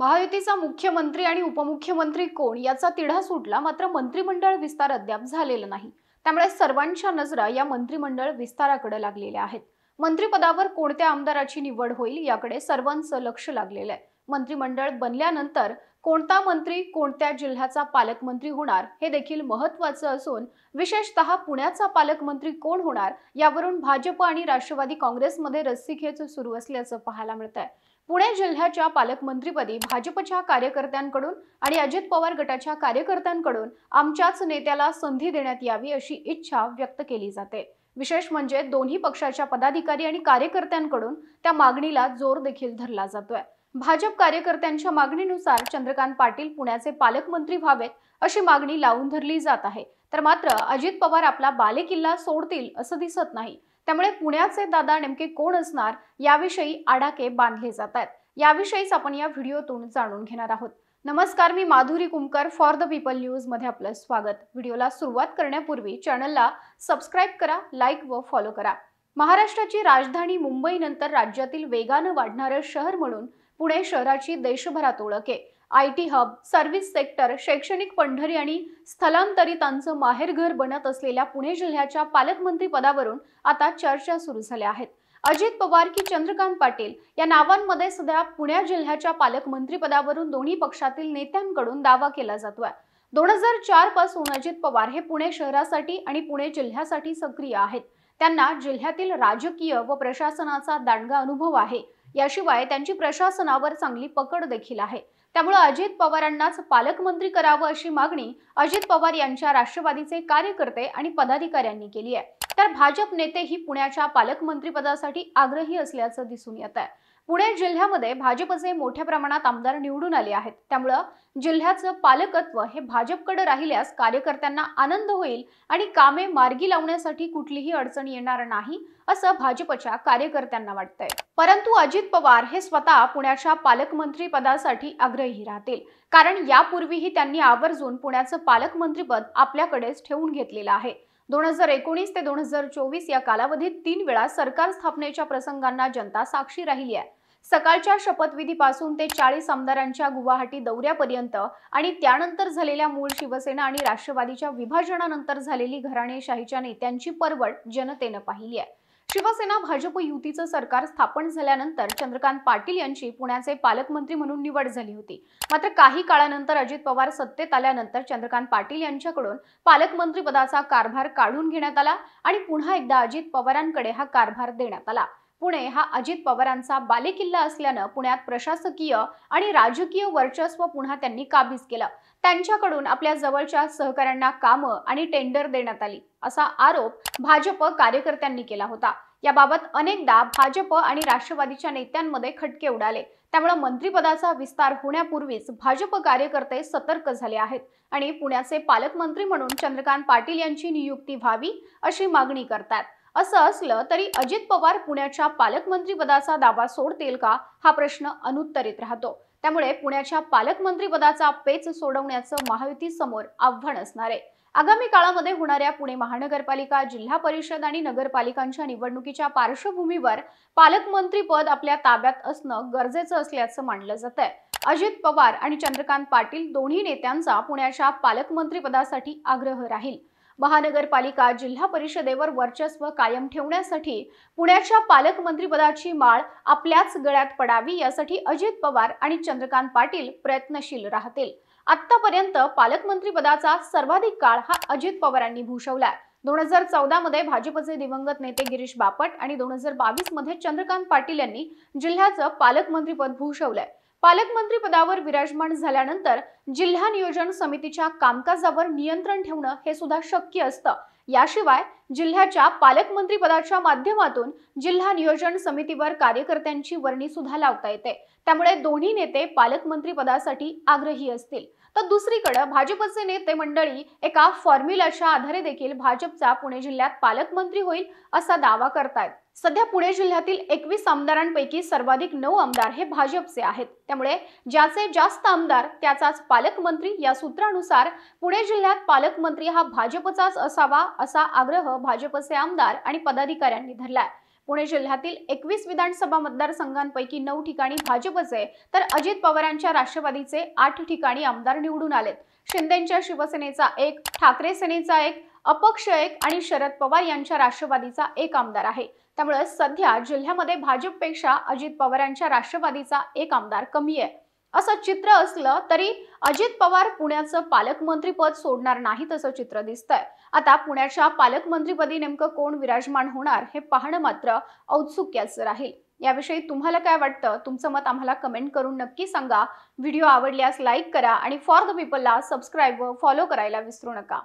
महायुतीचा मुख्यमंत्री आणि उपमुख्यमंत्री कोण याचा तिढा सुटला, मात्र मंत्रिमंडळ विस्तार अद्याप झालेला नाही। त्यामुळे सर्वांच्या नजरा या मंत्रिमंडळ विस्ताराकडे लागलेल्या आहेत। मंत्रिपदावर कोणत्या आमदाराची निवड होईल याकडे सर्वांचं लक्ष लागलेलं आहे। मंत्रिमंडळ बनल्यानंतर कोणता मंत्री कोणत्या जिल्ह्याचा पालकमंत्री होणार हे देखील महत्त्वाचं असून विशेषतः पुण्याचा पालकमंत्री कोण होणार यावरून भाजप आणि राष्ट्रवादी काँग्रेसमध्ये रस्सीखेच सुरू असल्याचं पाहायला मिळतंय। पुणे जिल्ह्याच्या पालकमंत्रीपदी भाजपच्या कार्यकर्त्यांकडून आणि अजित पवार गटाच्या कार्यकर्त्यांकडून आमच्याच नेत्याला संधी देण्यात यावी अशी इच्छा व्यक्त केली जाते। विशेष म्हणजे दोन्ही पक्षाच्या पदाधिकारी आणि कार्यकर्त्यांकडून त्या मागणीला जोर देखील धरला जातोय। भाजप कार्यकर्त्यांच्या मागणीनुसार चंद्रकांत पाटील पुण्याचे पालकमंत्री व्हावेत अशी मागणी लावून धरली जात आहे। तर मात्र अजित पवार आपला बालेकिल्ला सोडतील असं दिसत नाही। त्यामुळे पुण्याचे दादा नेमके कोण असणार याविषयी आडाके बांधले जात आहेत। याविषयीच आपण या व्हिडिओतून जाणून घेणार आहोत। नमस्कार, मी Madhuri Kumkar, for the People News मध्ये आपलं स्वागत। व्हिडिओला सुरुवात करण्यापूर्वी चॅनलला सबस्क्राइब करा, लाईक व फॉलो करा। महाराष्ट्राची राजधानी मुंबईनंतर राज्यातील वेगानं वाढणारं शहर म्हणून पुणे शहराची देशभरात ओळख आहे। आयटी हब, सर्व्हिस सेक्टर, शैक्षणिक पंढरी आणि स्थलांतरितांचं माहेरघर बनत असलेल्या पुणे जिल्ह्याच्या पालकमंत्री पदावरून आता चर्चा सुरू झाल्या आहेत। अजित पवार की चंद्रकांत पाटील या नावांमध्ये सध्या पुणे जिल्ह्याच्या पालकमंत्री पदावरून दोन्ही पक्षातील नेत्यांकडून दावा केला जातोय। 2004 पासून अजित पवार हे पुणे शहरासाठी आणि पुणे जिल्ह्यासाठी सक्रिय आहेत। त्यांना जिल्ह्यातील राजकीय व प्रशासनाचा दांडगा अनुभव आहे। याशिवाय त्यांची प्रशासनावर चांगली पकड देखील आहे। त्यामुळे अजित पवारांनाच पालकमंत्री करावं अशी मागणी अजित पवार यांच्या राष्ट्रवादीचे कार्यकर्ते आणि पदाधिकाऱ्यांनी केली आहे। तर भाजप नेतेही पुण्याच्या पालकमंत्री पदासाठी आग्रही असल्याचं दिसून येत आहे। पुणे जिल्ह्यामध्ये भाजपचे मोठ्या प्रमाणात आमदार निवडून आले आहेत। त्यामुळे जिल्ह्याचं पालकत्व हे भाजपकडे राहिल्यास कार्यकर्त्यांना आनंद होईल आणि कामे मार्गी लावण्यासाठी कुठलीही अडचण येणार नाही असं भाजपच्या कार्यकर्त्यांना वाटतंय। परंतु अजित पवार हे स्वतः पुण्याच्या पालकमंत्री पदासाठी आग्रही राहतील, कारण यापूर्वीही त्यांनी आवर्जून पुण्याचं पालकमंत्रीपद आपल्याकडेच ठेवून घेतलेलं आहे। 2019 ते 2024 या कालावधीत 3 वेळा सरकार स्थापनेच्या प्रसंगांना जनता साक्षी राहिली आहे। सकाळच्या शपथविधीपासून ते 40 आमदारांच्या गुवाहाटी दौऱ्यापर्यंत आणि त्यानंतर झालेल्या मूळ शिवसेना आणि राष्ट्रवादीच्या विभाजनानंतर झालेली घराणेशाहीच्या नेत्यांची परवड जनतेनं पाहिली आहे। शिवसेना भाजप युतीचं सरकार स्थापन झाल्यानंतर चंद्रकांत पाटील यांची पुण्याचे पालकमंत्री म्हणून निवड झाली होती। मात्र काही काळानंतर अजित पवार सत्तेत आल्यानंतर चंद्रकांत पाटील यांच्याकडून पालकमंत्री पदाचा कारभार काढून घेण्यात आला आणि पुन्हा एकदा अजित पवारांकडे हा कारभार देण्यात आला। पुणे हा अजित पवारांचा बालेकिल्ला असल्यानं पुण्यात प्रशासकीय आणि राजकीय वर्चस्व पुन्हा त्यांनी काबीज केलं। त्यांच्याकडून आपल्या जवळच्या सहकाऱ्यांना कामं आणि टेंडर देण्यात आली असा आरोप भाजप कार्यकर्त्यांनी केला होता। याबाबत अनेकदा भाजप आणि राष्ट्रवादीच्या नेत्यांमध्ये खटके उडाले। त्यामुळे मंत्रिपदाचा विस्तार होण्यापूर्वीच भाजप कार्यकर्ते सतर्क झाले आहेत आणि पुण्याचे पालकमंत्री म्हणून चंद्रकांत पाटील यांची नियुक्ती व्हावी अशी मागणी करतात। असं असलं तरी अजित पवार पुण्याच्या पालकमंत्री पदाचा दावा सोडतील का हा प्रश्न अनुत्तरित राहतो। त्यामुळे पुण्याच्या पालकमंत्री पदाचा पेच सोडवण्याचं महायुतीसमोर आव्हान असणार आहे। आगामी काळामध्ये होणाऱ्या पुणे महानगरपालिका, जिल्हा परिषद आणि नगरपालिकांच्या निवडणुकीच्या पार्श्वभूमीवर पालकमंत्री पद आपल्या ताब्यात असणं गरजेचं असल्याचं मानलं जातंय। अजित पवार आणि चंद्रकांत पाटील दोन्ही नेत्यांचा पुण्याच्या पालकमंत्री पदासाठी आग्रह राहील। महानगरपालिका, जिल्हा परिषदेवर वर्चस्व कायम ठेवण्यासाठी पुण्याच्या पालकमंत्री पदाची माळ आपल्याच गळ्यात पडावी यासाठी अजित पवार आणि चंद्रकांत पाटील प्रयत्नशील राहतील। आतापर्यंत पालकमंत्री पदाचा सर्वाधिक काळ हा अजित पवारांनी भूषवलाय। 2014 मध्ये भाजपचे दिवंगत नेते गिरीश बापट आणि 2022 मध्ये चंद्रकांत पाटील यांनी जिल्ह्याचं पालकमंत्रीपद भूषवलंय। पालकमंत्री पदावर विराजमान झाल्यानंतर जिल्हा नियोजन समितीच्या कामकाजावर नियंत्रण ठेवणं हे सुद्धा शक्य असतं। याशिवाय जिल्ह्याच्या पालकमंत्री पदाच्या माध्यमातून जिल्हा नियोजन समितीवर कार्यकर्त्यांची वर्णी सुद्धा लावता येते। त्यामुळे दोन्ही नेते पालकमंत्री पदासाठी आग्रही असतील। तर दुसरीकडे भाजपचे नेते मंडळी एका फॉर्म्युलाच्या आधारे देखील भाजपचा पुणे जिल्ह्यात पालकमंत्री होईल असा दावा करतायत। सध्या पुणे जिल्ह्यातील 21 आमदारांपैकी सर्वाधिक 9 आमदार हे भाजपचे आहेत। त्यामुळे ज्याचे जास्त आमदार त्याचाच पालकमंत्री या सूत्रानुसार पुणे जिल्ह्यात पालकमंत्री हा भाजपचाच असावा असा आग्रह भाजपचे आमदार आणि पदाधिकाऱ्यांनी धरलाय। पुणे जिल्ह्यातील 21 विधानसभा मतदारसंघांपैकी 9 ठिकाणी भाजपचे तर अजित पवारांच्या राष्ट्रवादीचे 8 ठिकाणी आमदार निवडून आलेत। शिंदेंच्या शिवसेनेचा 1, ठाकरे सेनेचा 1, अपक्ष 1 आणि शरद पवार यांच्या राष्ट्रवादीचा 1 आमदार आहे। त्यामुळे सध्या जिल्ह्यामध्ये भाजपपेक्षा अजित पवारांच्या राष्ट्रवादीचा 1 आमदार कमी आहे। असं चित्र असलं तरी अजित पवार पुण्याचं पालकमंत्रीपद सोडणार नाहीत असं चित्र दिसतंय। आता पुण्याच्या पालकमंत्रीपदी नेमकं कोण विराजमान होणार हे पाहणं मात्र औत्सुक्याचं राहील। याविषयी तुम्हाला काय वाटतं? तुमचं मत आम्हाला कमेंट करून नक्की सांगा। व्हिडिओ आवडल्यास लाईक करा आणि फॉर द पीपलला सबस्क्राईब व फॉलो करायला विसरू नका।